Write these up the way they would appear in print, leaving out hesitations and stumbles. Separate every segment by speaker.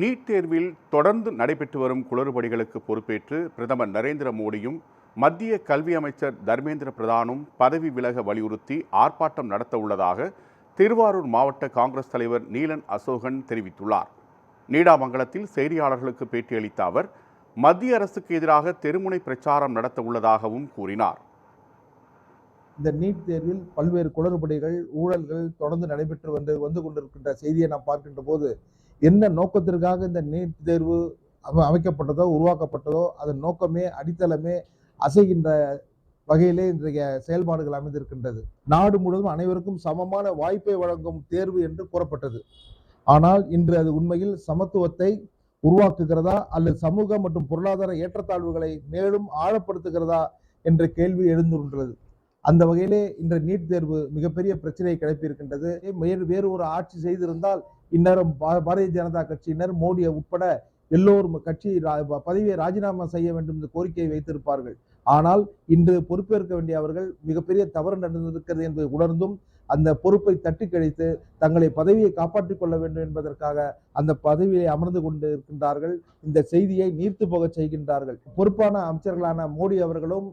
Speaker 1: NEET தேர்வில் தொடர்ந்து நடைபெற்று வரும் குளறுபடிகளுக்கு பொறுப்பேற்று பிரதமர் நரேந்திர மோடியும் மத்திய கல்வி அமைச்சர் தர்மேந்திர பிரதானும் பதவி விலக வலியுறுத்தி ஆர்ப்பாட்டம் நடத்த உள்ளதாக திருவாரூர் மாவட்ட காங்கிரஸ் தலைவர் நீலன் அசோகன் தெரிவித்துள்ளார். நீடாமங்கலத்தில் செய்தியாளர்களுக்கு பேட்டியளித்த அவர் மத்திய அரசுக்கு எதிராக தெருமுனை பிரச்சாரம் நடத்த உள்ளதாகவும் கூறினார்.
Speaker 2: இந்த நீட் தேர்வில் பல்வேறு குளறுபடிகள், ஊழல்கள் தொடர்ந்து நடைபெற்று வந்து கொண்டிருக்கின்ற செய்தியை நாம் பார்க்கின்ற போது, என்ன நோக்கத்திற்காக இந்த நீட் தேர்வு அமைக்கப்பட்டதோ, உருவாக்கப்பட்டதோ, அதன் நோக்கமே, அடித்தளமே அசைகின்ற வகையிலே இன்றைய செயல்பாடுகள் அமைந்திருக்கின்றது. நாடு முழுவதும் அனைவருக்கும் சமமான வாய்ப்பை வழங்கும் தேர்வு என்று கூறப்பட்டது. ஆனால் இன்று அது உண்மையில் சமத்துவத்தை உருவாக்குகிறதா அல்லது சமூக மற்றும் பொருளாதார ஏற்றத்தாழ்வுகளை மேலும் ஆழப்படுத்துகிறதா என்ற கேள்வி எழுந்துள்ளது. அந்த வகையிலே இந்த நீட் தேர்வு மிகப்பெரிய பிரச்சனையை கிளப்பியிருக்கின்றது. வேறு ஒரு ஆட்சி செய்திருந்தால் இந்நேரம் பாரதிய ஜனதா கட்சியினர், மோடி உட்பட எல்லோரும் கட்சி பதவியை ராஜினாமா செய்ய வேண்டும் என்ற கோரிக்கையை வைத்திருப்பார்கள். ஆனால் இன்று பொறுப்பேற்க வேண்டிய அவர்கள் மிகப்பெரிய தவறு நடந்திருக்கிறது என்பதை உணர்ந்தும் அந்த பொறுப்பை தட்டி கழித்து தங்களை பதவியை காப்பாற்றிக் கொள்ள வேண்டும் என்பதற்காக அந்த பதவியை அமர்ந்து கொண்டு இருக்கின்றார்கள். இந்த செய்தியை நீர்த்து போக செய்கின்றார்கள். பொறுப்பான அமைச்சர்களான மோடி அவர்களும்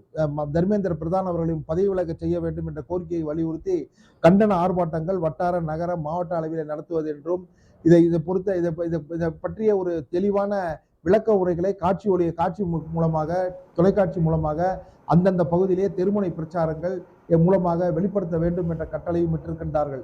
Speaker 2: தர்மேந்திர பிரதான் அவர்களையும் பதவி விலக செய்ய வேண்டும் என்ற கோரிக்கையை வலியுறுத்தி கண்டன ஆர்ப்பாட்டங்கள் வட்டார, நகர, மாவட்ட அளவில் நடத்துவது என்றும் இதை பற்றிய ஒரு தெளிவான விளக்க உரைகளை காட்சி மூலமாக, தொலைக்காட்சி மூலமாக அந்தந்த பகுதியிலே தெருமுனை பிரச்சாரங்கள் மூலமாக வெளிப்படுத்த வேண்டும் என்ற கட்டளையும் விட்டிருக்கின்றார்கள்.